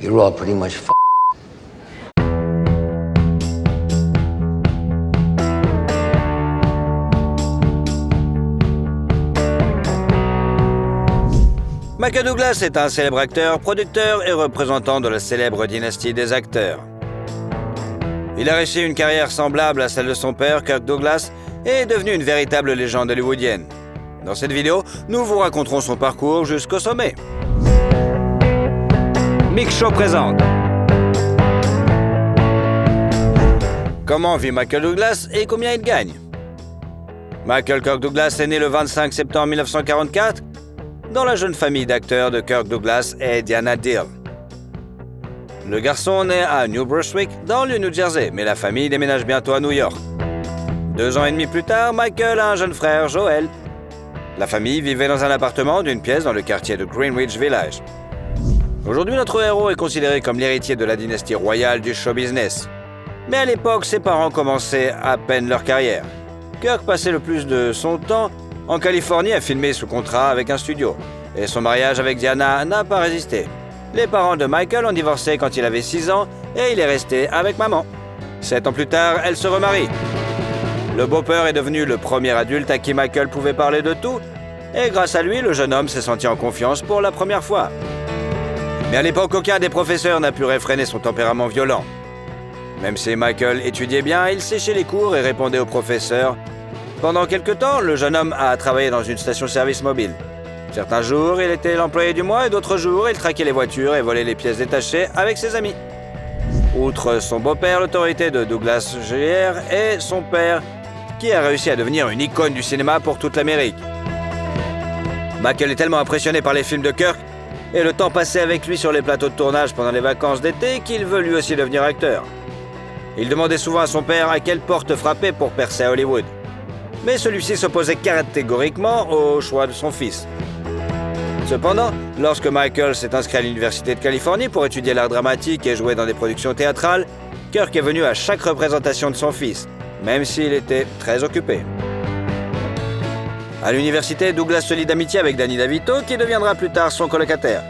You're all pretty much Michael Douglas est un célèbre acteur, producteur et représentant de la célèbre dynastie des acteurs. Il a réussi une carrière semblable à celle de son père, Kirk Douglas, et est devenu une véritable légende hollywoodienne. Dans cette vidéo, nous vous raconterons son parcours jusqu'au sommet. Mix Show présente. Comment vit Michael Douglas et combien il gagne? Michael Kirk Douglas est né le 25 septembre 1944 dans la jeune famille d'acteurs de Kirk Douglas et Diana Deal. Le garçon naît à New Brunswick, dans le New Jersey, mais la famille déménage bientôt à New York. 2 ans et demi plus tard, Michael a un jeune frère, Joel. La famille vivait dans un appartement d'une pièce dans le quartier de Greenwich Village. Aujourd'hui, notre héros est considéré comme l'héritier de la dynastie royale du show business. Mais à l'époque, ses parents commençaient à peine leur carrière. Kirk passait le plus de son temps en Californie à filmer sous contrat avec un studio. Et son mariage avec Diana n'a pas résisté. Les parents de Michael ont divorcé quand il avait 6 ans et il est resté avec maman. 7 ans plus tard, elle se remarie. Le beau-père est devenu le premier adulte à qui Michael pouvait parler de tout, et grâce à lui, le jeune homme s'est senti en confiance pour la première fois. Mais à l'époque, aucun des professeurs n'a pu réfréner son tempérament violent. Même si Michael étudiait bien, il séchait les cours et répondait aux professeurs. Pendant quelque temps, le jeune homme a travaillé dans une station-service mobile. Certains jours, il était l'employé du mois et d'autres jours, il traquait les voitures et volait les pièces détachées avec ses amis. Outre son beau-père, l'autorité de Douglas Jr. est son père, qui a réussi à devenir une icône du cinéma pour toute l'Amérique. Michael est tellement impressionné par les films de Kirk et le temps passé avec lui sur les plateaux de tournage pendant les vacances d'été qu'il veut lui aussi devenir acteur. Il demandait souvent à son père à quelle porte frapper pour percer à Hollywood. Mais celui-ci s'opposait catégoriquement au choix de son fils. Cependant, lorsque Michael s'est inscrit à l'Université de Californie pour étudier l'art dramatique et jouer dans des productions théâtrales, Kirk est venu à chaque représentation de son fils, même s'il était très occupé. À l'université, Douglas se lie d'amitié avec Danny DeVito, qui deviendra plus tard son colocataire.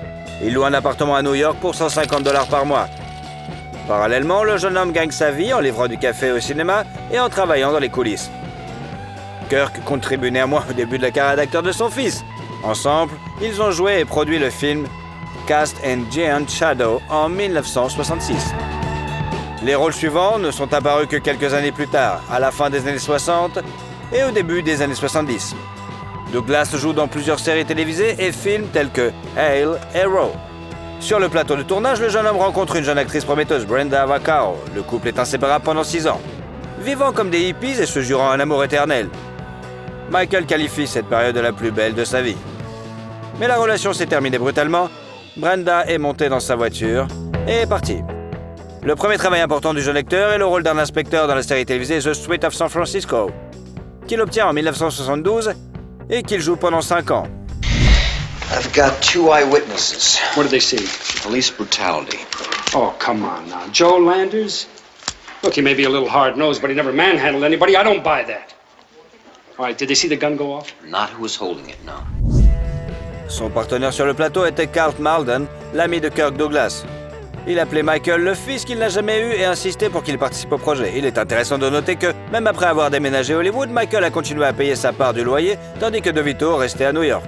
Il loue un appartement à New York pour $150 par mois. Parallèlement, le jeune homme gagne sa vie en livrant du café au cinéma et en travaillant dans les coulisses. Kirk contribue néanmoins au début de la carrière d'acteur de son fils. Ensemble, ils ont joué et produit le film Cast and Giant Shadow en 1966. Les rôles suivants ne sont apparus que quelques années plus tard, à la fin des années 60 et au début des années 70. Douglas joue dans plusieurs séries télévisées et films tels que Hale et Row. Sur le plateau de tournage, le jeune homme rencontre une jeune actrice prometteuse, Brenda Vaccaro. Le couple est inséparable pendant 6 ans. Vivant comme des hippies et se jurant un amour éternel, Michael qualifie cette période de la plus belle de sa vie. Mais la relation s'est terminée brutalement. Brenda est montée dans sa voiture et est partie. Le premier travail important du jeune acteur est le rôle d'un inspecteur dans la série télévisée The Street of San Francisco, qu'il obtient en 1972 et qu'il joue pendant 5 ans. I've got 2 eyewitnesses. What did they see? Police brutality. Oh, come on now. Joe Landers? Look, he may be a little hard-nosed, but he never manhandled anybody. I don't buy that. All right, did they see the gun go off? Not who was holding it, no. Son partenaire sur le plateau était Carl Malden, l'ami de Kirk Douglas. Il appelait Michael le fils qu'il n'a jamais eu et insistait pour qu'il participe au projet. Il est intéressant de noter que, même après avoir déménagé à Hollywood, Michael a continué à payer sa part du loyer, tandis que DeVito restait à New York.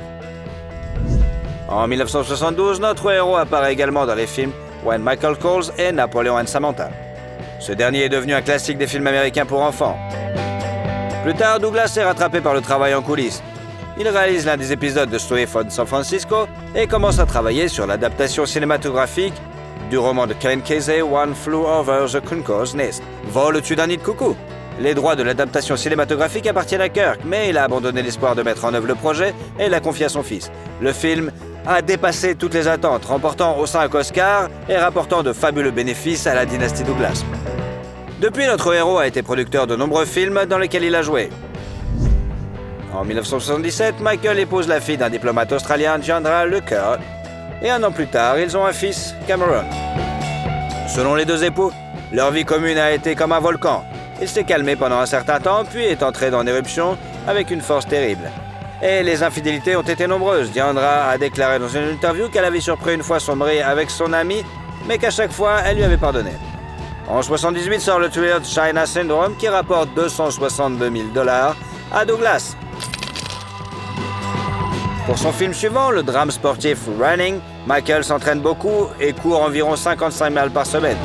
En 1972, notre héros apparaît également dans les films When Michael Calls et Napoleon and Samantha. Ce dernier est devenu un classique des films américains pour enfants. Plus tard, Douglas est rattrapé par le travail en coulisses. Il réalise l'un des épisodes de Street of San Francisco et commence à travailler sur l'adaptation cinématographique du roman de Ken Kesey, One Flew Over the Cuckoo's Nest, Vol au-dessus d'un nid de coucou. Les droits de l'adaptation cinématographique appartiennent à Kirk, mais il a abandonné l'espoir de mettre en œuvre le projet et l'a confié à son fils. Le film a dépassé toutes les attentes, remportant aux 5 Oscars et rapportant de fabuleux bénéfices à la dynastie Douglas. Depuis, notre héros a été producteur de nombreux films dans lesquels il a joué. En 1977, Michael épouse la fille d'un diplomate australien, Chandra Lucker, et 1 an plus tard, ils ont un fils, Cameron. Selon les 2 époux, leur vie commune a été comme un volcan. Il s'est calmé pendant un certain temps, puis est entré dans l'éruption avec une force terrible. Et les infidélités ont été nombreuses. Diandra a déclaré dans une interview qu'elle avait surpris une fois son mari avec son ami mais qu'à chaque fois, elle lui avait pardonné. En 1978 sort le thriller China Syndrome qui rapporte $262 000 à Douglas. Pour son film suivant, le drame sportif Running, Michael s'entraîne beaucoup et court environ 55 miles par semaine.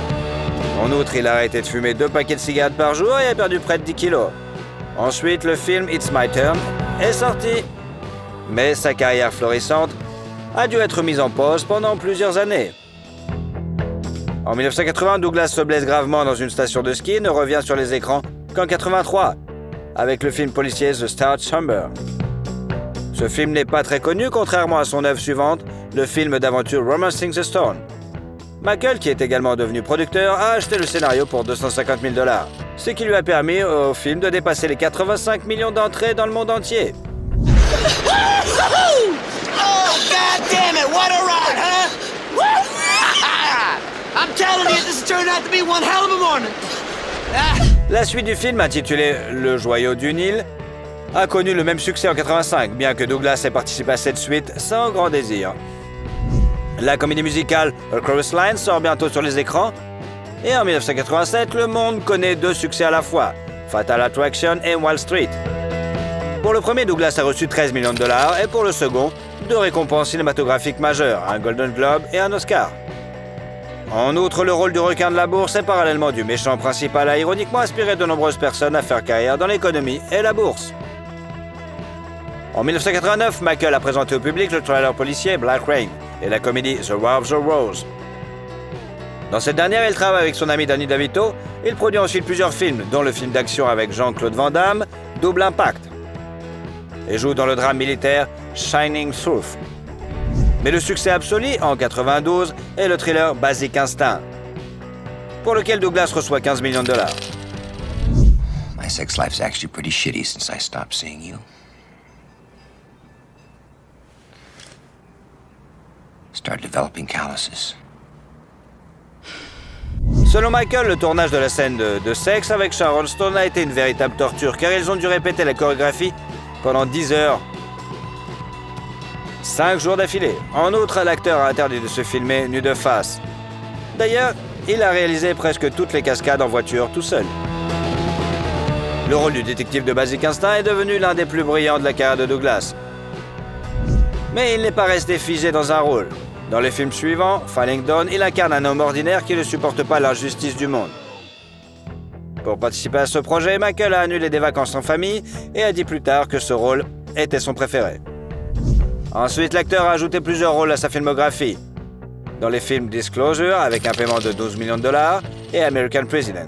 En outre, il a arrêté de fumer 2 paquets de cigarettes par jour et a perdu près de 10 kilos. Ensuite, le film It's My Turn est sorti. Mais sa carrière florissante a dû être mise en pause pendant plusieurs années. En 1980, Douglas se blesse gravement dans une station de ski et ne revient sur les écrans qu'en 1983, avec le film policier The Star Chamber. Ce film n'est pas très connu, contrairement à son œuvre suivante, le film d'aventure Romancing the Stone. Michael, qui est également devenu producteur, a acheté le scénario pour $250 000, ce qui lui a permis au film de dépasser les 85 millions d'entrées dans le monde entier. Oh, God damn it, what a ride, huh? I'm telling you, this has turned out to be one hell of a morning. La suite du film, intitulée Le Joyau du Nil, a connu le même succès en 1985, bien que Douglas ait participé à cette suite sans grand désir. La comédie musicale A Chorus Line sort bientôt sur les écrans, et en 1987, le monde connaît 2 succès à la fois, Fatal Attraction et Wall Street. Pour le premier, Douglas a reçu $13 millions, et pour le second, 2 récompenses cinématographiques majeures, un Golden Globe et un Oscar. En outre, le rôle du requin de la bourse et parallèlement du méchant principal a ironiquement inspiré de nombreuses personnes à faire carrière dans l'économie et la bourse. En 1989, Michael a présenté au public le thriller policier Black Rain et la comédie The War of the Rose. Dans cette dernière, il travaille avec son ami Danny DeVito. Il produit ensuite plusieurs films, dont le film d'action avec Jean-Claude Van Damme, Double Impact, et joue dans le drame militaire Shining Truth. Mais le succès absolu, en 1992, est le thriller Basic Instinct, pour lequel Douglas reçoit $15 millions. My sex life's actually pretty shitty since I stopped seeing you. Start developing calluses. Selon Michael, le tournage de la scène de sexe avec Sharon Stone a été une véritable torture, car ils ont dû répéter la chorégraphie pendant 10 heures. 5 jours d'affilée. En outre, l'acteur a interdit de se filmer nu de face. D'ailleurs, il a réalisé presque toutes les cascades en voiture tout seul. Le rôle du détective de Basic Instinct est devenu l'un des plus brillants de la carrière de Douglas. Mais il n'est pas resté figé dans un rôle. Dans les films suivants, Falling Down, il incarne un homme ordinaire qui ne supporte pas l'injustice du monde. Pour participer à ce projet, Michael a annulé des vacances en famille et a dit plus tard que ce rôle était son préféré. Ensuite, l'acteur a ajouté plusieurs rôles à sa filmographie. Dans les films Disclosure, avec un paiement de $12 millions, et American President.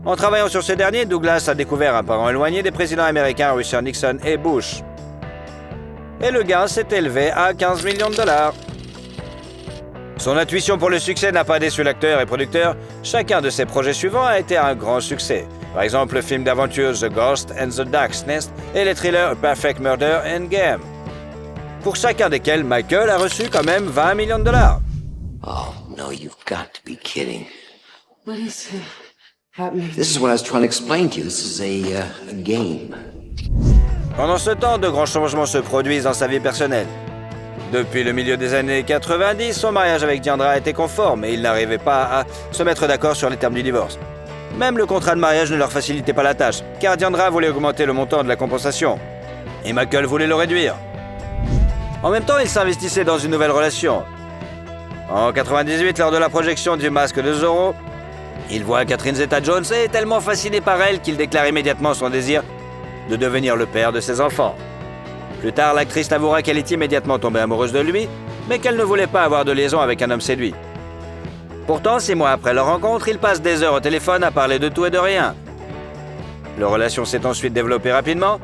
En travaillant sur ce dernier, Douglas a découvert un parent éloigné des présidents américains Richard Nixon et Bush. Et le gain s'est élevé à $15 millions. Son intuition pour le succès n'a pas déçu l'acteur et producteur. Chacun de ses projets suivants a été un grand succès. Par exemple, le film d'aventure The Ghost and the Dark's Nest et les thrillers A Perfect Murder and Game. Pour chacun desquels, Michael a reçu quand même $20 millions. Oh, no, you've got to be kidding. What is happening? This is what I was trying to explain to you. This is a game. Pendant ce temps, de grands changements se produisent dans sa vie personnelle. Depuis le milieu des années 90, son mariage avec Diandra était conforme et il n'arrivait pas à se mettre d'accord sur les termes du divorce. Même le contrat de mariage ne leur facilitait pas la tâche, car Diandra voulait augmenter le montant de la compensation et Michael voulait le réduire. En même temps, il s'investissait dans une nouvelle relation. En 98, lors de la projection du Masque de Zorro, il voit Catherine Zeta-Jones et est tellement fasciné par elle qu'il déclare immédiatement son désir de devenir le père de ses enfants. Plus tard, l'actrice avouera qu'elle est immédiatement tombée amoureuse de lui, mais qu'elle ne voulait pas avoir de liaison avec un homme séduit. Pourtant, 6 mois après leur rencontre, ils passent des heures au téléphone à parler de tout et de rien. Leur relation s'est ensuite développée rapidement.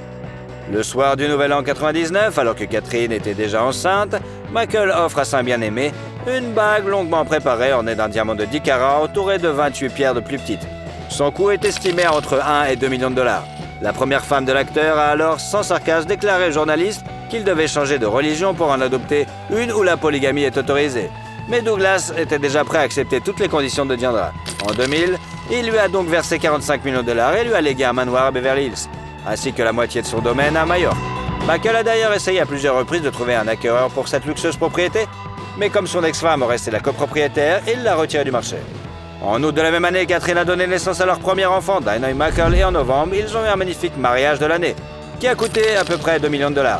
Le soir du Nouvel An 99, alors que Catherine était déjà enceinte, Michael offre à sa bien-aimée une bague longuement préparée ornée d'un diamant de 10 carats entouré de 28 pierres de plus petites. Son coût est estimé à entre 1 et 2 millions de dollars. La première femme de l'acteur a alors, sans sarcasme, déclaré aux journalistes qu'il devait changer de religion pour en adopter une où la polygamie est autorisée. Mais Douglas était déjà prêt à accepter toutes les conditions de Diandra. En 2000, il lui a donc versé 45 millions de dollars et lui a légué un manoir à Beverly Hills, ainsi que la moitié de son domaine à Majorque. Michael a d'ailleurs essayé à plusieurs reprises de trouver un acquéreur pour cette luxueuse propriété, mais comme son ex-femme restait la copropriétaire, il l'a retirée du marché. En août de la même année, Catherine a donné naissance à leur premier enfant, Dinah et Michael, et en novembre, ils ont eu un magnifique mariage de l'année, qui a coûté à peu près 2 millions de $.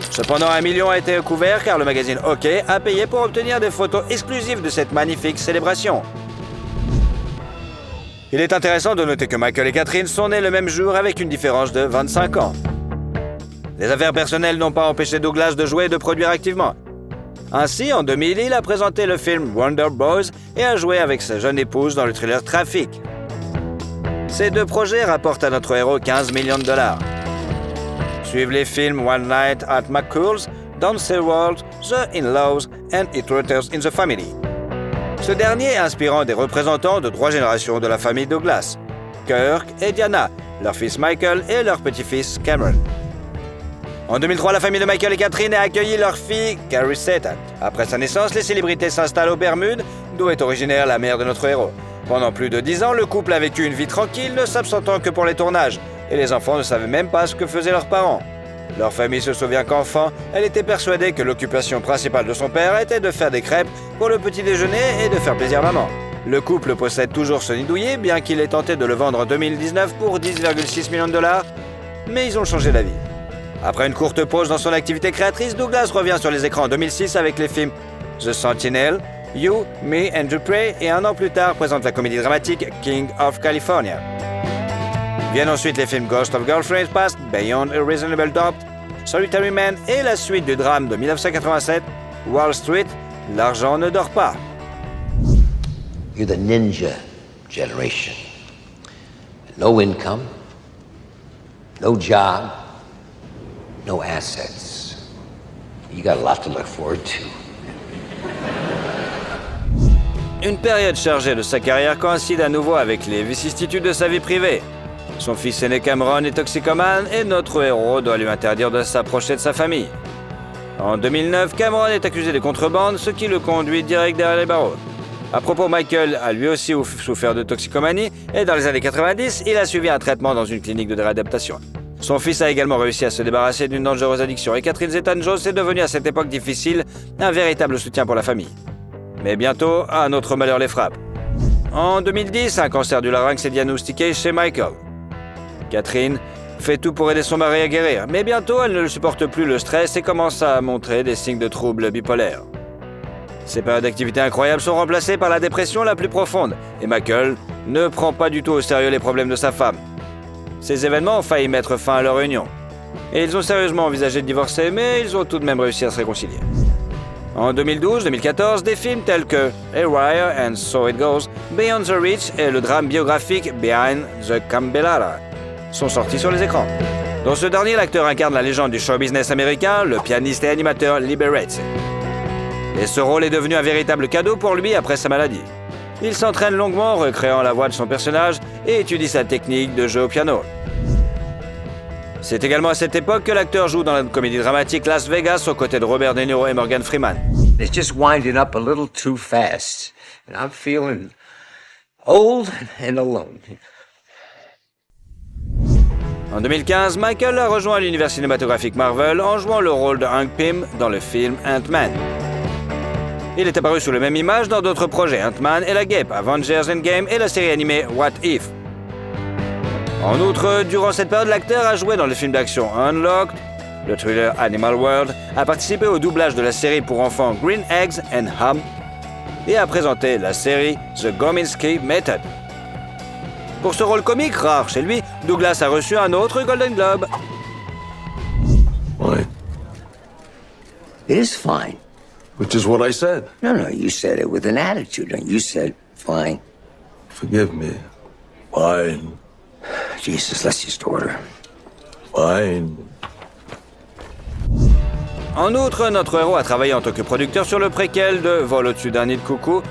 Cependant, 1 million a été couvert car le magazine Hockey a payé pour obtenir des photos exclusives de cette magnifique célébration. Il est intéressant de noter que Michael et Catherine sont nés le même jour avec une différence de 25 ans. Les affaires personnelles n'ont pas empêché Douglas de jouer et de produire activement. Ainsi, en 2000, il a présenté le film Wonder Boys et a joué avec sa jeune épouse dans le thriller Traffic. Ces deux projets rapportent à notre héros 15 millions de $. Suivent les films One Night at McCool's, Downstairs World, The In-Laws and Intruders in the Family. Ce dernier inspirant des représentants de 3 générations de la famille Douglas, Kirk et Diana, leur fils Michael et leur petit-fils Cameron. En 2003, la famille de Michael et Catherine a accueilli leur fille, Carrie Seaton. Après sa naissance, les célébrités s'installent aux Bermudes, d'où est originaire la mère de notre héros. Pendant plus de 10 ans, le couple a vécu une vie tranquille, ne s'absentant que pour les tournages, et les enfants ne savaient même pas ce que faisaient leurs parents. Leur famille se souvient qu'enfant, elle était persuadée que l'occupation principale de son père était de faire des crêpes pour le petit déjeuner et de faire plaisir à maman. Le couple possède toujours ce nid douillet, bien qu'il ait tenté de le vendre en 2019 pour 10,6 millions de $, mais ils ont changé d'avis. Après une courte pause dans son activité créatrice, Douglas revient sur les écrans en 2006 avec les films The Sentinel, You, Me and the Prey et un an plus tard présente la comédie dramatique King of California. Viennent ensuite les films Ghost of Girlfriend's Past, Beyond a Reasonable Doubt, Solitary Man et la suite du drame de 1987, Wall Street, L'argent ne dort pas. You're the ninja generation. No income, no job, no assets. You got a lot to look forward to. Une période chargée de sa carrière coïncide à nouveau avec les vicissitudes de sa vie privée. Son fils aîné Cameron est toxicomane et notre héros doit lui interdire de s'approcher de sa famille. En 2009, Cameron est accusé de contrebande, ce qui le conduit direct derrière les barreaux. À propos, Michael a lui aussi souffert de toxicomanie et dans les années 90, il a suivi un traitement dans une clinique de réadaptation. Son fils a également réussi à se débarrasser d'une dangereuse addiction et Catherine Zeta-Jones est devenue à cette époque difficile un véritable soutien pour la famille. Mais bientôt, un autre malheur les frappe. En 2010, un cancer du larynx est diagnostiqué chez Michael. Catherine fait tout pour aider son mari à guérir, mais bientôt elle ne supporte plus le stress et commence à montrer des signes de troubles bipolaires. Ces périodes d'activité incroyables sont remplacées par la dépression la plus profonde, et Michael ne prend pas du tout au sérieux les problèmes de sa femme. Ces événements ont failli mettre fin à leur union, et ils ont sérieusement envisagé de divorcer, mais ils ont tout de même réussi à se réconcilier. En 2012-2014, des films tels que A Wire and So It Goes, Beyond the Reach et le drame biographique Behind the Cambellara sont sortis sur les écrans. Dans ce dernier, l'acteur incarne la légende du show business américain, le pianiste et animateur Liberace. Et ce rôle est devenu un véritable cadeau pour lui après sa maladie. Il s'entraîne longuement, recréant la voix de son personnage et étudie sa technique de jeu au piano. C'est également à cette époque que l'acteur joue dans la comédie dramatique Las Vegas aux côtés de Robert De Niro et Morgan Freeman. It's just winding up a little too fast. And I'm feeling old and alone. En 2015, Michael a rejoint l'univers cinématographique Marvel en jouant le rôle de Hank Pym dans le film Ant-Man. Il est apparu sous la même image dans d'autres projets, Ant-Man et la Guêpe, Avengers Endgame et la série animée What If. En outre, durant cette période, l'acteur a joué dans le film d'action Unlocked, le thriller Animal World, a participé au doublage de la série pour enfants Green Eggs and Ham et a présenté la série The Gominsky Method. Pour ce rôle comique rare chez lui, Douglas a reçu un autre Golden Globe. Fine. It is fine. Which is what I said. No, you said it with an attitude. You said fine. Forgive me. Fine. Jesus, let's just order. Fine. En outre, notre héros a travaillé en tant que producteur sur le préquel de Vol au-dessus d'un nid de coucou,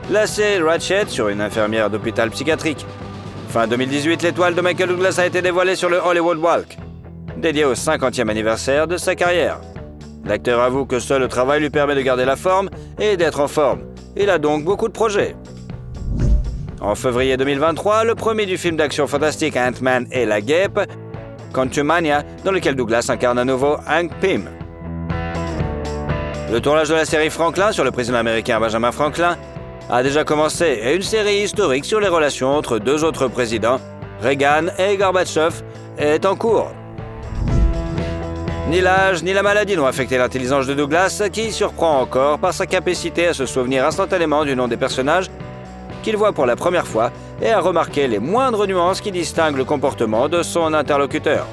la série Ratchet sur une infirmière d'hôpital psychiatrique. Fin 2018, l'étoile de Michael Douglas a été dévoilée sur le Hollywood Walk, dédié au 50e anniversaire de sa carrière. L'acteur avoue que seul le travail lui permet de garder la forme et d'être en forme. Il a donc beaucoup de projets. En février 2023, le premier du film d'action fantastique Ant-Man et la Guêpe, Quantumania, dans lequel Douglas incarne à nouveau Hank Pym. Le tournage de la série Franklin sur le président américain Benjamin Franklin a déjà commencé et une série historique sur les relations entre deux autres présidents, Reagan et Gorbatchev, est en cours. Ni l'âge ni la maladie n'ont affecté l'intelligence de Douglas, qui surprend encore par sa capacité à se souvenir instantanément du nom des personnages qu'il voit pour la première fois et à remarquer les moindres nuances qui distinguent le comportement de son interlocuteur.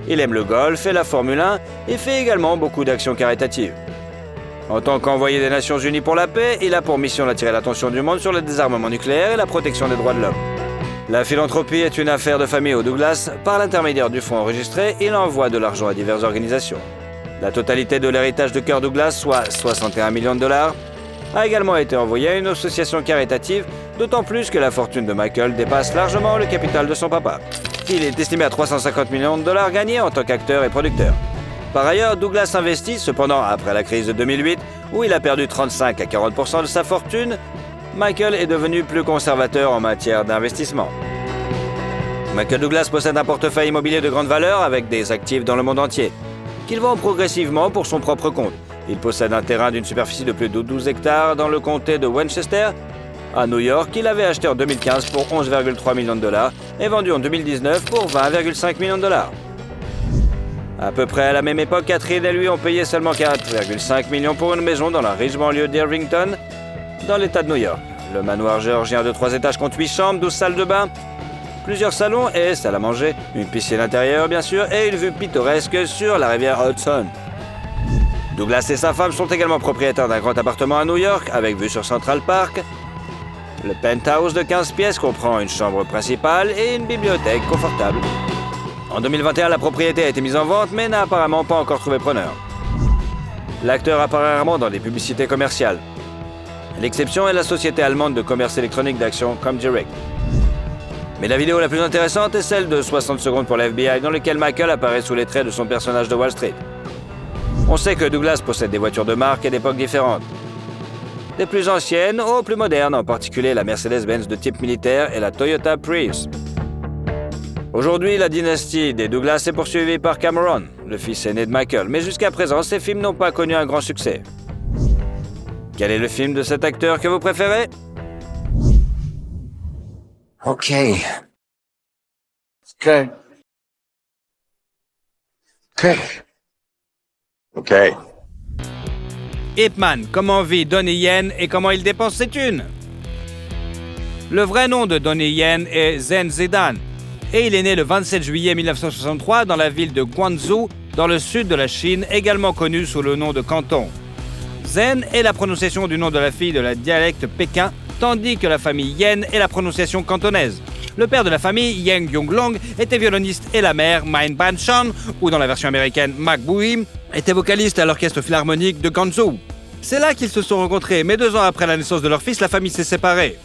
Il aime le golf et la Formule 1 et fait également beaucoup d'actions caritatives. En tant qu'envoyé des Nations Unies pour la paix, il a pour mission d'attirer l'attention du monde sur le désarmement nucléaire et la protection des droits de l'homme. La philanthropie est une affaire de famille au Douglas. Par l'intermédiaire du fonds enregistré, il envoie de l'argent à diverses organisations. La totalité de l'héritage de Kirk Douglas, soit 61 millions de dollars, a également été envoyée à une association caritative, d'autant plus que la fortune de Michael dépasse largement le capital de son papa. Il est estimé à 350 millions de dollars gagnés en tant qu'acteur et producteur. Par ailleurs, Douglas investit, cependant après la crise de 2008, où il a perdu 35 à 40% de sa fortune, Michael est devenu plus conservateur en matière d'investissement. Michael Douglas possède un portefeuille immobilier de grande valeur avec des actifs dans le monde entier, qu'il vend progressivement pour son propre compte. Il possède un terrain d'une superficie de plus de 12 hectares dans le comté de Westchester, à New York, qu'il avait acheté en 2015 pour 11,3 millions de dollars et vendu en 2019 pour 20,5 millions de dollars. À peu près à la même époque, Catherine et lui ont payé seulement 4,5 millions pour une maison dans la riche banlieue d'Irvington, dans l'État de New York. Le manoir géorgien de 3 étages compte 8 chambres, 12 salles de bain, plusieurs salons et salle à manger, une piscine intérieure bien sûr et une vue pittoresque sur la rivière Hudson. Douglas et sa femme sont également propriétaires d'un grand appartement à New York avec vue sur Central Park. Le penthouse de 15 pièces comprend une chambre principale et une bibliothèque confortable. En 2021, la propriété a été mise en vente mais n'a apparemment pas encore trouvé preneur. L'acteur apparaît rarement dans des publicités commerciales. L'exception est la société allemande de commerce électronique d'action Comdirect. Mais la vidéo la plus intéressante est celle de 60 secondes pour l'FBI dans laquelle Michael apparaît sous les traits de son personnage de Wall Street. On sait que Douglas possède des voitures de marque et d'époques différentes. Des plus anciennes aux plus modernes, en particulier la Mercedes-Benz de type militaire et la Toyota Prius. Aujourd'hui, la dynastie des Douglas est poursuivie par Cameron, le fils aîné de Michael, mais jusqu'à présent, ces films n'ont pas connu un grand succès. Quel est le film de cet acteur que vous préférez? Okay. Okay. Okay. Okay. Ip Man, comment vit Donnie Yen et comment il dépense ses thunes? Le vrai nom de Donnie Yen est Zen Zidane, et il est né le 27 juillet 1963 dans la ville de Guangzhou, dans le sud de la Chine, également connue sous le nom de Canton. Zen est la prononciation du nom de la fille de la dialecte pékin, tandis que la famille Yen est la prononciation cantonaise. Le père de la famille, Yang Yonglong, était violoniste et la mère, Min Ban-chan, ou dans la version américaine, Mak Buim, était vocaliste à l'orchestre philharmonique de Guangzhou. C'est là qu'ils se sont rencontrés, mais 2 ans après la naissance de leur fils, la famille s'est séparée.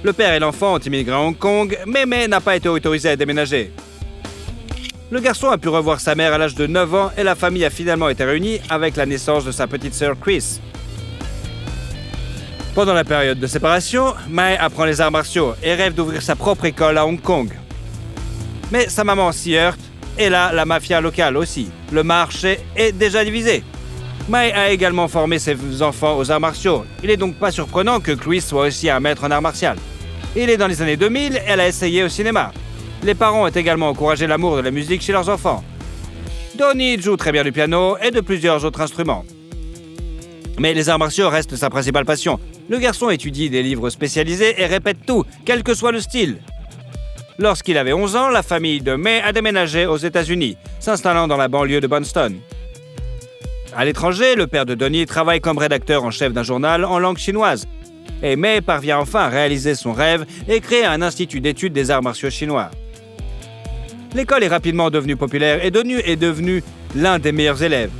Le père et l'enfant ont immigré à Hong Kong, mais n'a pas été autorisé à déménager. Le garçon a pu revoir sa mère à l'âge de 9 ans et la famille a finalement été réunie avec la naissance de sa petite sœur Chris. Pendant la période de séparation, Mai apprend les arts martiaux et rêve d'ouvrir sa propre école à Hong Kong. Mais sa maman s'y heurte, et là, la mafia locale aussi. Le marché est déjà divisé. Mai a également formé ses enfants aux arts martiaux. Il n'est donc pas surprenant que Chris soit aussi un maître en arts martiaux. Il est dans les années 2000, elle a essayé au cinéma. Les parents ont également encouragé l'amour de la musique chez leurs enfants. Donnie joue très bien du piano et de plusieurs autres instruments. Mais les arts martiaux restent sa principale passion. Le garçon étudie des livres spécialisés et répète tout, quel que soit le style. Lorsqu'il avait 11 ans, la famille de Mai a déménagé aux États-Unis, s'installant dans la banlieue de Boston. À l'étranger, le père de Donnie travaille comme rédacteur en chef d'un journal en langue chinoise. Et Mai parvient enfin à réaliser son rêve et créer un institut d'études des arts martiaux chinois. L'école est rapidement devenue populaire et Donnie est devenu l'un des meilleurs élèves.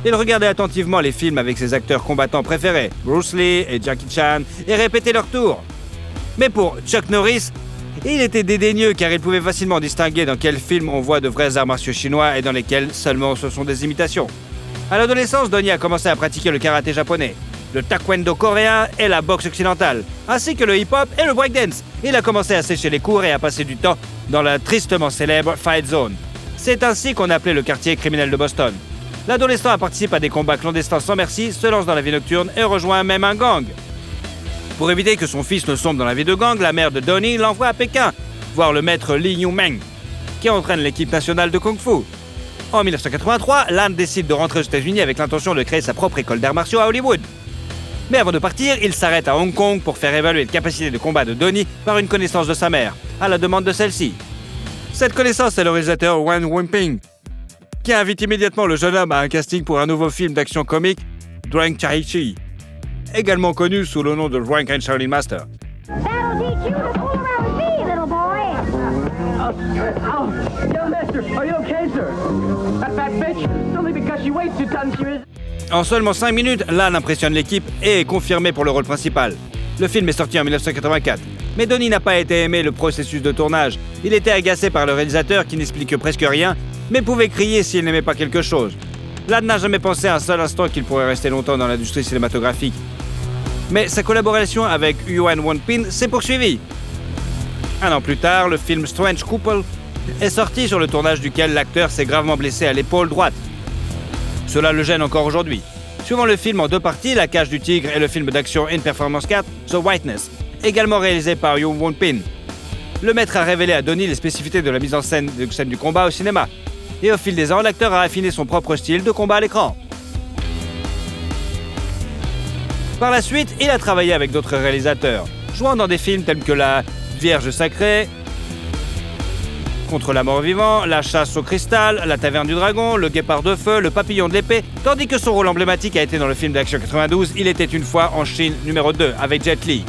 Il regardait attentivement les films avec ses acteurs combattants préférés, Bruce Lee et Jackie Chan, et répétait leurs tours. Mais pour Chuck Norris, il était dédaigneux car il pouvait facilement distinguer dans quels films on voit de vrais arts martiaux chinois et dans lesquels seulement ce sont des imitations. À l'adolescence, Donnie a commencé à pratiquer le karaté japonais, le taekwondo coréen et la boxe occidentale, ainsi que le hip-hop et le breakdance. Il a commencé à sécher les cours et à passer du temps dans la tristement célèbre Fight Zone. C'est ainsi qu'on appelait le quartier criminel de Boston. l'adolescent participe à des combats clandestins sans merci, se lance dans la vie nocturne et rejoint même un gang. Pour éviter que son fils ne sombre dans la vie de gang, la mère de Donnie l'envoie à Pékin, voir le maître Li Yumeng, qui entraîne l'équipe nationale de Kung Fu. En 1983, Lan décide de rentrer aux États-Unis avec l'intention de créer sa propre école d'arts martiaux à Hollywood. Mais avant de partir, il s'arrête à Hong Kong pour faire évaluer les capacités de combat de Donnie par une connaissance de sa mère, à la demande de celle-ci. Cette connaissance est le réalisateur Wan Wenping, qui invite immédiatement le jeune homme à un casting pour un nouveau film d'action comique, Drang Chai Chi, également connu sous le nom de Rank and Shaolin Master. That'll teach you to fool around with me, little boy. Young master, are you okay, sir? That fat bitch, it's only because she weighs 2 tons she is... En seulement 5 minutes, Lan impressionne l'équipe et est confirmé pour le rôle principal. Le film est sorti en 1984. Mais Donnie n'a pas été aimé le processus de tournage. Il était agacé par le réalisateur qui n'explique presque rien, mais pouvait crier s'il n'aimait pas quelque chose. Lan n'a jamais pensé un seul instant qu'il pourrait rester longtemps dans l'industrie cinématographique. Mais sa collaboration avec Wan Wenping s'est poursuivie. Un an plus tard, le film Strange Couple est sorti, sur le tournage duquel l'acteur s'est gravement blessé à l'épaule droite. Cela le gêne encore aujourd'hui. Suivant le film en 2 parties, La Cage du Tigre et le film d'action In Performance 4, The Whiteness, également réalisé par Yu Wenping. Le maître a révélé à Donnie les spécificités de la mise en scène du combat au cinéma. Et au fil des ans, l'acteur a affiné son propre style de combat à l'écran. Par la suite, il a travaillé avec d'autres réalisateurs, jouant dans des films tels que La Vierge Sacrée, Contre la mort vivant, La Chasse au cristal, La Taverne du Dragon, Le Guépard de feu, Le Papillon de l'épée, tandis que son rôle emblématique a été dans le film d'action 92 Il était une fois en Chine numéro 2 avec Jet Li.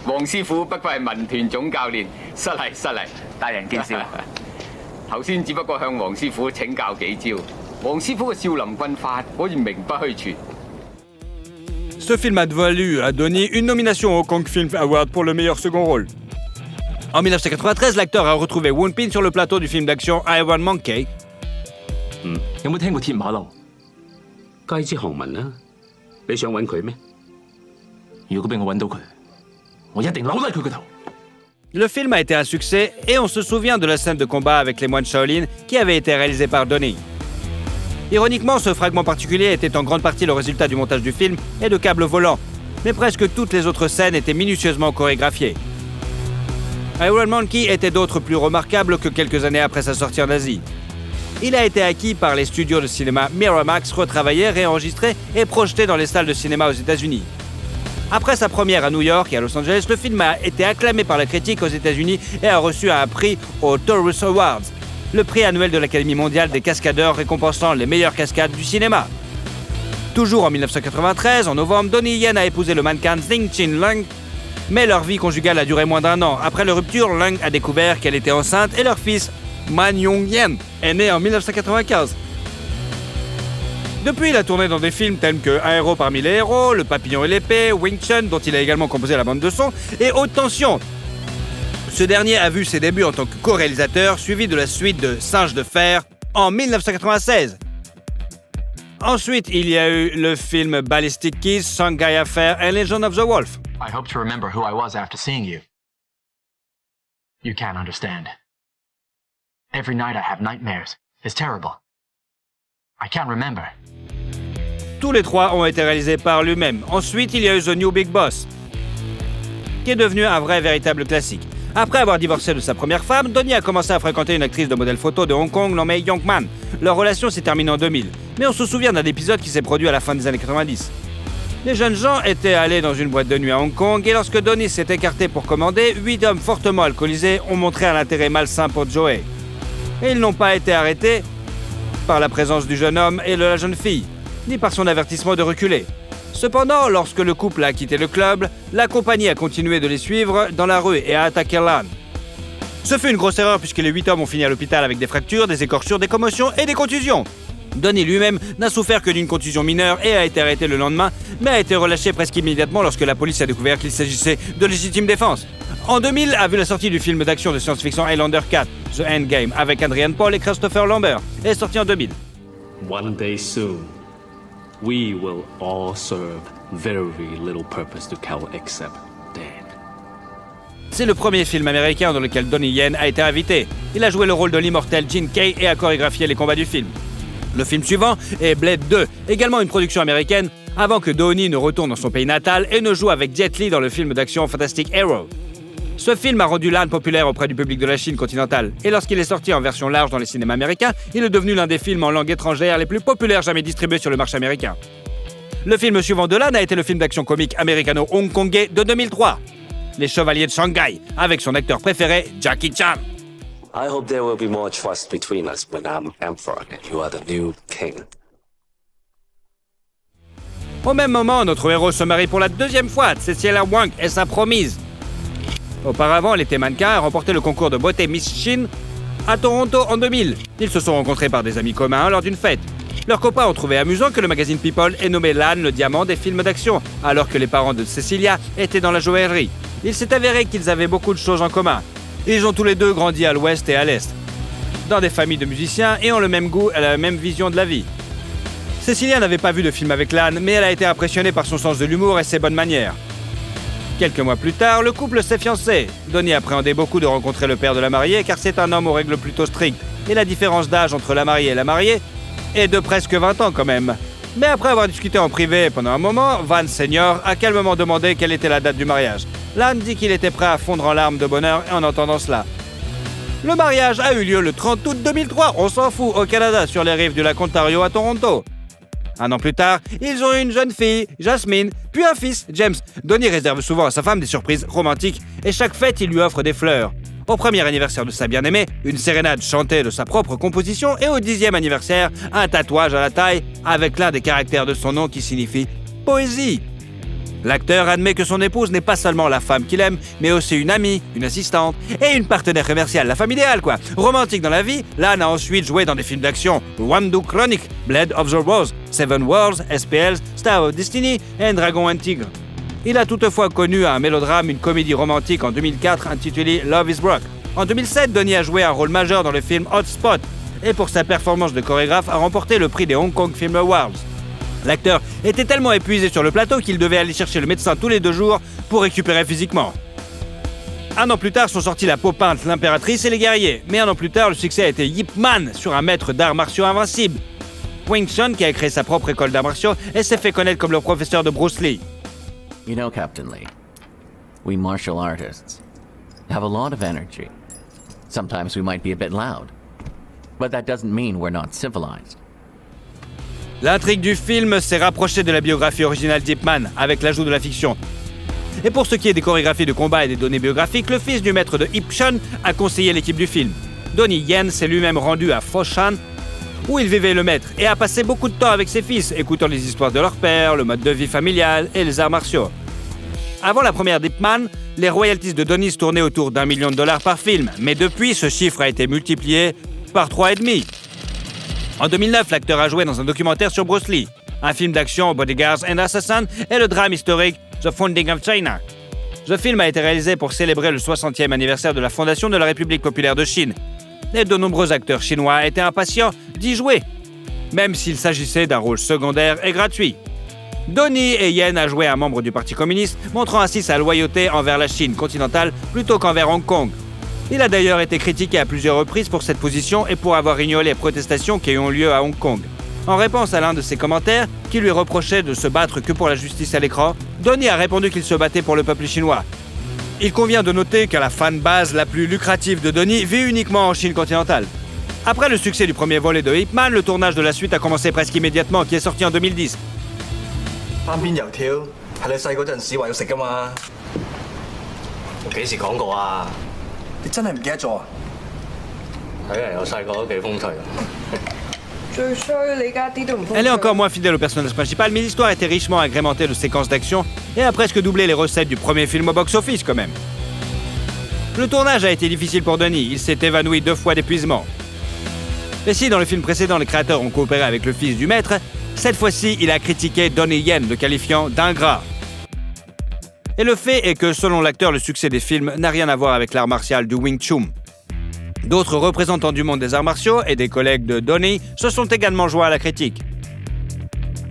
黃師傅不過係民團總教練，失禮，大人見笑。頭先只不過向黃師傅請教幾招，黃師傅嘅少林棍法可以名不虛傳。 Ce film a valu à Donnie une nomination au Hong Kong Film Award pour le meilleur second rôle. En 1993, l'acteur a retrouvé Wenping sur le plateau du film d'action Iron Monkey. 有冇聽過鐵馬騮？雞之航文啦，你想揾佢咩？如果俾我揾到佢，我一定扭低佢個頭。 Le film a été un succès et on se souvient de la scène de combat avec les moines Shaolin qui avait été réalisée par Donnie. Ironiquement, ce fragment particulier était en grande partie le résultat du montage du film et de câbles volants, mais presque toutes les autres scènes étaient minutieusement chorégraphiées. Iron Monkey était d'autres plus remarquable que quelques années après sa sortie en Asie. Il a été acquis par les studios de cinéma Miramax, retravaillé, réenregistré et projeté dans les salles de cinéma aux États-Unis. Après sa première à New York et à Los Angeles, le film a été acclamé par la critique aux États-Unis et a reçu un prix aux Taurus Awards, le prix annuel de l'Académie mondiale des cascadeurs récompensant les meilleures cascades du cinéma. Toujours en 1993, en novembre, Donnie Yen a épousé le mannequin Xing Chin Lung, mais leur vie conjugale a duré moins d'1 an. Après leur rupture, Lung a découvert qu'elle était enceinte et leur fils, Man Yong Yen, est né en 1995. Depuis, il a tourné dans des films tels que Un héros parmi les héros, Le Papillon et l'épée, Wing Chun, dont il a également composé la bande de son, et Haute Tension. Ce dernier a vu ses débuts en tant que co-réalisateur, suivi de la suite de Singe de fer en 1996. Ensuite, il y a eu le film Ballistic Keys, Shanghai Affair and Legend of the Wolf. I hope to remember who I was after seeing you. You can't understand. Every night I have nightmares. It's terrible. I can't remember. Tous les 3 ont été réalisés par lui-même. Ensuite, il y a eu The New Big Boss, qui est devenu un vrai véritable classique. Après avoir divorcé de sa première femme, Donnie a commencé à fréquenter une actrice de modèle photo de Hong Kong nommée Young Man. Leur relation s'est terminée en 2000, mais on se souvient d'un épisode qui s'est produit à la fin des années 90. Les jeunes gens étaient allés dans une boîte de nuit à Hong Kong et lorsque Donnie s'est écarté pour commander, 8 hommes fortement alcoolisés ont montré un intérêt malsain pour Joey. Et ils n'ont pas été arrêtés par la présence du jeune homme et de la jeune fille, ni par son avertissement de reculer. Cependant, lorsque le couple a quitté le club, la compagnie a continué de les suivre dans la rue et a attaqué Lan. Ce fut une grosse erreur puisque les 8 hommes ont fini à l'hôpital avec des fractures, des écorchures, des commotions et des contusions. Donnie lui-même n'a souffert que d'une contusion mineure et a été arrêté le lendemain, mais a été relâché presque immédiatement lorsque la police a découvert qu'il s'agissait de légitime défense. En 2000 a vu la sortie du film d'action de science-fiction Highlander 4, The Endgame, avec Adrian Paul et Christopher Lambert, est sorti en 2000. One day soon, we will all serve very little purpose to kill except dead. C'est le premier film américain dans lequel Donnie Yen a été invité. Il a joué le rôle de l'immortel Gene Kay et a chorégraphié les combats du film. Le film suivant est Blade 2, également une production américaine, avant que Donnie ne retourne dans son pays natal et ne joue avec Jet Li dans le film d'action Fantastic Hero. Ce film a rendu l'âne populaire auprès du public de la Chine continentale, et lorsqu'il est sorti en version large dans les cinémas américains, il est devenu l'un des films en langue étrangère les plus populaires jamais distribués sur le marché américain. Le film suivant de l'âne a été le film d'action comique américano-hongkongais de 2003, Les Chevaliers de Shanghai, avec son acteur préféré, Jackie Chan. I hope there will be more trust between us when I'm emperor and you are the new king. Au même moment, notre héros se marie pour la deuxième fois. Cecilia Wang est sa promise. Auparavant, l'été mannequin a remporté le concours de beauté Miss Chine à Toronto en 2000. Ils se sont rencontrés par des amis communs lors d'une fête. Leurs copains ont trouvé amusant que le magazine People ait nommé l'âne le diamant des films d'action, alors que les parents de Cecilia étaient dans la joaillerie. Il s'est avéré qu'ils avaient beaucoup de choses en commun. Ils ont tous les deux grandi à l'ouest et à l'est, dans des familles de musiciens et ont le même goût et la même vision de la vie. Cecilia n'avait pas vu de film avec l'âne, mais elle a été impressionnée par son sens de l'humour et ses bonnes manières. Quelques mois plus tard, le couple s'est fiancé. Donnie appréhendait beaucoup de rencontrer le père de la mariée car c'est un homme aux règles plutôt strictes. Et la différence d'âge entre la mariée et la mariée est de presque 20 ans quand même. Mais après avoir discuté en privé pendant un moment, Van Senior a calmement demandé quelle était la date du mariage. L'âne dit qu'il était prêt à fondre en larmes de bonheur en entendant cela. Le mariage a eu lieu le 30 août 2003, on s'en fout, au Canada, sur les rives du lac Ontario à Toronto. Un an plus tard, ils ont eu une jeune fille, Jasmine, puis un fils, James. Donnie réserve souvent à sa femme des surprises romantiques et chaque fête, il lui offre des fleurs. Au premier anniversaire de sa bien-aimée, une sérénade chantée de sa propre composition et au 10e anniversaire, un tatouage à la taille avec l'un des caractères de son nom qui signifie « poésie ». L'acteur admet que son épouse n'est pas seulement la femme qu'il aime, mais aussi une amie, une assistante et une partenaire commerciale, la femme idéale quoi. Romantique dans la vie, l'âne a ensuite joué dans des films d'action, Wandu Chronic, Blade of the Rose, Seven Worlds, SPL, Star of Destiny et Dragon and Tigre. Il a toutefois connu un mélodrame, une comédie romantique en 2004 intitulée Love is Broke. En 2007, Donnie a joué un rôle majeur dans le film Hot Spot et pour sa performance de chorégraphe a remporté le prix des Hong Kong Film Awards. L'acteur était tellement épuisé sur le plateau qu'il devait aller chercher le médecin tous les 2 jours pour récupérer physiquement. Un an plus tard sont sortis La peau peinte, L'Impératrice et Les Guerriers. Mais un an plus tard, le succès a été Yip Man sur un maître d'arts martiaux invincible. Wing Chun, qui a créé sa propre école d'arts martiaux et s'est fait connaître comme le professeur de Bruce Lee. You know, Captain Lee, we martial artists have a lot of energy. Sometimes we might be a bit loud, but that doesn't mean we're not civilized. L'intrigue du film s'est rapprochée de la biographie originale d'Ip Man, avec l'ajout de la fiction. Et pour ce qui est des chorégraphies de combat et des données biographiques, le fils du maître de Ip Chun a conseillé l'équipe du film. Donnie Yen s'est lui-même rendu à Foshan, où il vivait le maître, et a passé beaucoup de temps avec ses fils, écoutant les histoires de leur père, le mode de vie familial et les arts martiaux. Avant la première d'Ip Man, les royalties de Donnie se tournaient autour d'$1 million par film, mais depuis, ce chiffre a été multiplié par 3,5. En 2009, l'acteur a joué dans un documentaire sur Bruce Lee, un film d'action Bodyguards and Assassins et le drame historique The Founding of China. Ce film a été réalisé pour célébrer le 60e anniversaire de la fondation de la République populaire de Chine. Et de nombreux acteurs chinois étaient impatients d'y jouer, même s'il s'agissait d'un rôle secondaire et gratuit. Donnie Yen a joué un membre du Parti communiste, montrant ainsi sa loyauté envers la Chine continentale plutôt qu'envers Hong Kong. Il a d'ailleurs été critiqué à plusieurs reprises pour cette position et pour avoir ignoré les protestations qui ont lieu à Hong Kong. En réponse à l'un de ses commentaires, qui lui reprochait de se battre que pour la justice à l'écran, Donnie a répondu qu'il se battait pour le peuple chinois. Il convient de noter que la fanbase la plus lucrative de Donnie vit uniquement en Chine continentale. Après le succès du premier volet de Ip Man, le tournage de la suite a commencé presque immédiatement, qui est sorti en 2010. Elle est encore moins fidèle au personnage principal, mais l'histoire était richement agrémentée de séquences d'action et a presque doublé les recettes du premier film au box-office quand même. Le tournage a été difficile pour Donnie, il s'est évanoui 2 fois d'épuisement. Et si dans le film précédent les créateurs ont coopéré avec le fils du maître, cette fois-ci il a critiqué Donnie Yen, le qualifiant d'ingrat. Et le fait est que selon l'acteur, le succès des films n'a rien à voir avec l'art martial du Wing Chun. D'autres représentants du monde des arts martiaux et des collègues de Donnie se sont également joints à la critique.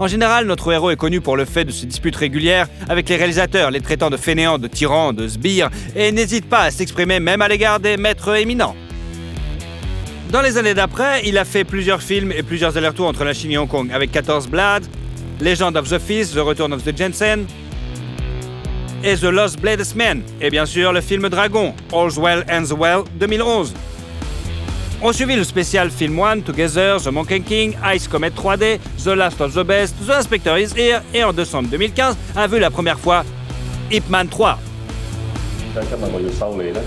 En général, notre héros est connu pour le fait de ses disputes régulières avec les réalisateurs, les traitant de fainéants, de tyrans, de sbires, et n'hésite pas à s'exprimer même à l'égard des maîtres éminents. Dans les années d'après, il a fait plusieurs films et plusieurs allers-retours entre la Chine et Hong Kong, avec 14 Blades, Legend of the Fist, The Return of the Jensen, et The Lost Bladesman, et bien sûr le film Dragon, All's Well Ends Well, 2011. On suivit le spécial Film One, Together, The Monkey King, Ice Comet 3D, The Last of the Best, The Inspector is Here, et en décembre 2015 a vu la première fois Ip Man 3. 點解今日我要收你呢？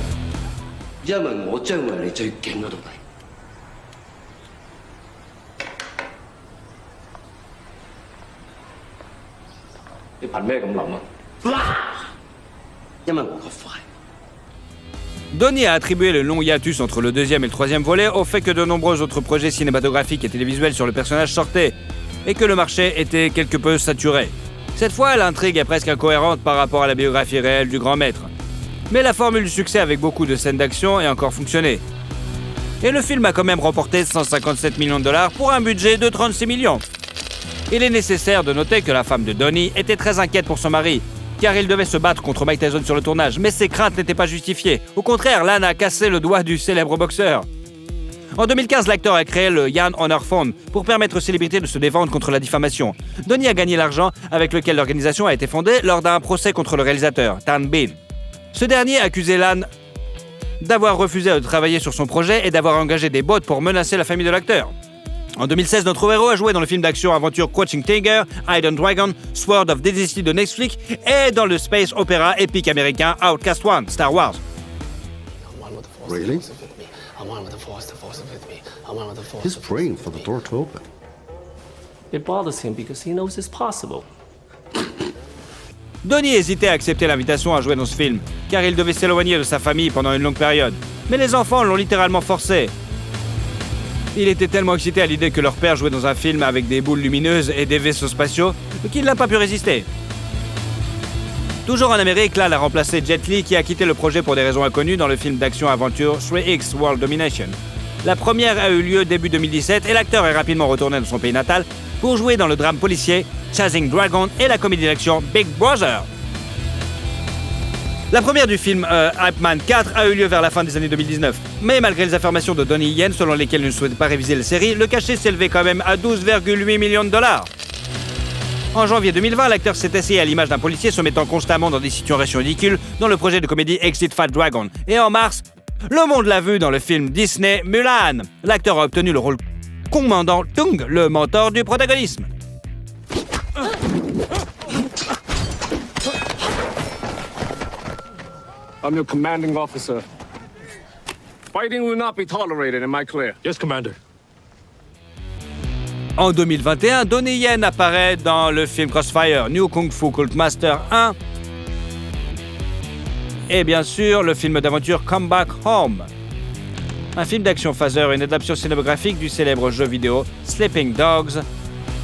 因為我將會你最勁嗰度嚟。你憑咩咁諗啊？因為我個快。 Donnie a attribué le long hiatus entre le deuxième et le troisième volet au fait que de nombreux autres projets cinématographiques et télévisuels sur le personnage sortaient, et que le marché était quelque peu saturé. Cette fois, l'intrigue est presque incohérente par rapport à la biographie réelle du grand maître. Mais la formule du succès avec beaucoup de scènes d'action a encore fonctionné. Et le film a quand même remporté 157 millions de dollars pour un budget de 36 millions. Il est nécessaire de noter que la femme de Donnie était très inquiète pour son mari, car il devait se battre contre Mike Tyson sur le tournage, mais ses craintes n'étaient pas justifiées. Au contraire, l'âne a cassé le doigt du célèbre boxeur. En 2015, l'acteur a créé le Young Honor Fund pour permettre aux célébrités de se défendre contre la diffamation. Donnie a gagné l'argent avec lequel l'organisation a été fondée lors d'un procès contre le réalisateur, Tan Bin. Ce dernier accusait l'âne d'avoir refusé de travailler sur son projet et d'avoir engagé des bots pour menacer la famille de l'acteur. En 2016, notre héros a joué dans le film d'action-aventure Crouching Tiger, Hidden Dragon, Sword of Dynasty de Netflix et dans le space opéra épique américain Outcast One, Star Wars. Really? He's praying for the door to open. It bothers him because he knows it's possible. Donnie hésitait à accepter l'invitation à jouer dans ce film, car il devait s'éloigner de sa famille pendant une longue période. Mais les enfants l'ont littéralement forcé. Il était tellement excité à l'idée que leur père jouait dans un film avec des boules lumineuses et des vaisseaux spatiaux qu'il n'a pas pu résister. Toujours en Amérique, Lan a remplacé Jet Li qui a quitté le projet pour des raisons inconnues dans le film d'action-aventure 3X World Domination. La première a eu lieu début 2017 et l'acteur est rapidement retourné dans son pays natal pour jouer dans le drame policier Chasing Dragon et la comédie d'action Big Brother. La première du film Ip Man 4 a eu lieu vers la fin des années 2019. Mais malgré les affirmations de Donnie Yen selon lesquelles il ne souhaitait pas réviser la série, le cachet s'élevait quand même à 12,8 millions de dollars. En janvier 2020, l'acteur s'est essayé à l'image d'un policier se mettant constamment dans des situations ridicules dans le projet de comédie Exit Fat Dragon. Et en mars, le monde l'a vu dans le film Disney Mulan. L'acteur a obtenu le rôle commandant Tung, le mentor du protagonisme. I'm your commanding officer. Fighting will not be tolerated, am I clear? Yes, Commander. En 2021, Donnie Yen apparaît dans le film Crossfire, New Kung Fu Cult Master 1 et bien sûr le film d'aventure Come Back Home. Un film d'action phaser et une adaptation cinématographique du célèbre jeu vidéo Sleeping Dogs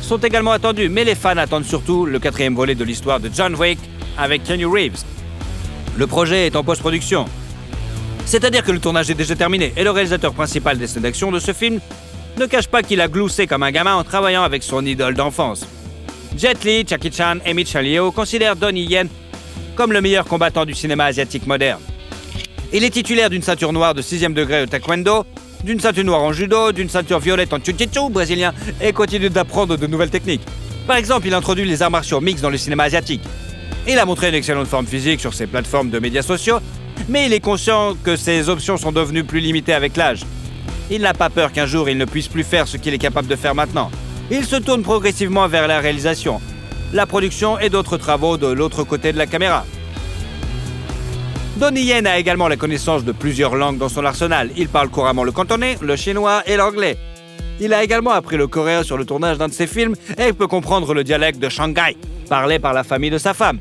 sont également attendus, mais les fans attendent surtout le 4e volet de l'histoire de John Wick avec Keanu Reeves. Le projet est en post-production. C'est-à-dire que le tournage est déjà terminé et le réalisateur principal des scènes d'action de ce film ne cache pas qu'il a gloussé comme un gamin en travaillant avec son idole d'enfance. Jet Li, Jackie Chan et Michelle Yeoh considèrent Donnie Yen comme le meilleur combattant du cinéma asiatique moderne. Il est titulaire d'une ceinture noire de 6e degré au taekwondo, d'une ceinture noire en judo, d'une ceinture violette en jiu-jitsu brésilien et continue d'apprendre de nouvelles techniques. Par exemple, il introduit les arts martiaux mixtes dans le cinéma asiatique. Il a montré une excellente forme physique sur ses plateformes de médias sociaux, mais il est conscient que ses options sont devenues plus limitées avec l'âge. Il n'a pas peur qu'un jour il ne puisse plus faire ce qu'il est capable de faire maintenant. Il se tourne progressivement vers la réalisation, la production et d'autres travaux de l'autre côté de la caméra. Donnie Yen a également la connaissance de plusieurs langues dans son arsenal. Il parle couramment le cantonais, le chinois et l'anglais. Il a également appris le coréen sur le tournage d'un de ses films et peut comprendre le dialecte de Shanghai, parlé par la famille de sa femme.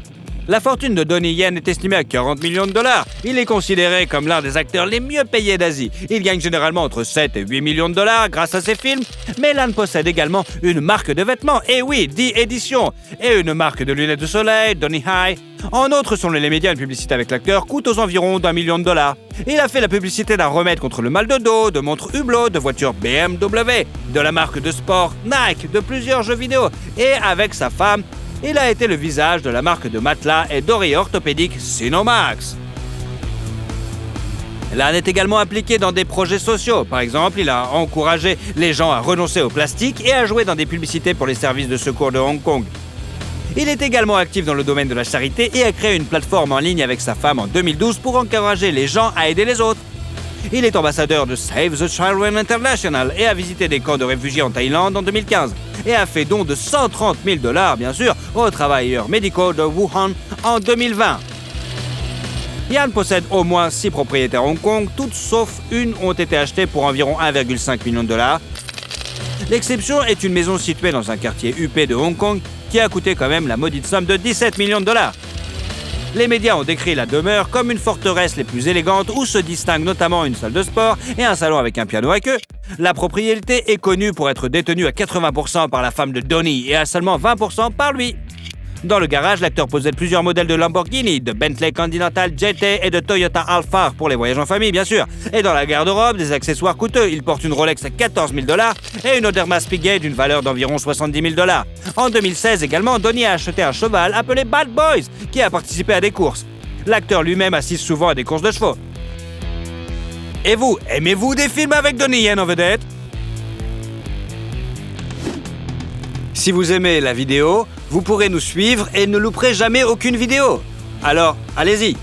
La fortune de Donnie Yen est estimée à 40 millions de dollars. Il est considéré comme l'un des acteurs les mieux payés d'Asie. Il gagne généralement entre 7 et 8 millions de dollars grâce à ses films, mais Lan possède également une marque de vêtements, et oui, The Edition, et une marque de lunettes de soleil, Donnie High. En outre, selon les médias, une publicité avec l'acteur coûte aux environs d'1 million de dollars. Il a fait la publicité d'un remède contre le mal de dos, de montres Hublot, de voitures BMW, de la marque de sport Nike, de plusieurs jeux vidéo, et avec sa femme, il a été le visage de la marque de matelas et d'oreillers orthopédiques Sinomax. Lan est également impliqué dans des projets sociaux. Par exemple, il a encouragé les gens à renoncer au plastique et à jouer dans des publicités pour les services de secours de Hong Kong. Il est également actif dans le domaine de la charité et a créé une plateforme en ligne avec sa femme en 2012 pour encourager les gens à aider les autres. Il est ambassadeur de Save the Children International et a visité des camps de réfugiés en Thaïlande en 2015 et a fait don de 130 000 dollars, bien sûr, aux travailleurs médicaux de Wuhan en 2020. Yan possède au moins 6 propriétés à Hong Kong, toutes sauf une ont été achetées pour environ 1,5 million de dollars. L'exception est une maison située dans un quartier huppé de Hong Kong qui a coûté quand même la maudite somme de 17 millions de dollars. Les médias ont décrit la demeure comme une forteresse les plus élégantes où se distinguent notamment une salle de sport et un salon avec un piano à queue. La propriété est connue pour être détenue à 80% par la femme de Donnie et à seulement 20% par lui. Dans le garage, l'acteur possède plusieurs modèles de Lamborghini, de Bentley Continental GT et de Toyota Alphard pour les voyages en famille, bien sûr. Et dans la garde-robe, des accessoires coûteux. Il porte une Rolex à 14 000 dollars et une Oderma Spiegel d'une valeur d'environ 70 000 dollars. En 2016 également, Donnie a acheté un cheval appelé Bad Boys qui a participé à des courses. L'acteur lui-même assiste souvent à des courses de chevaux. Et vous, aimez-vous des films avec Donnie Yen en vedette? Si vous aimez la vidéo, vous pourrez nous suivre et ne louperez jamais aucune vidéo. Alors, allez-y!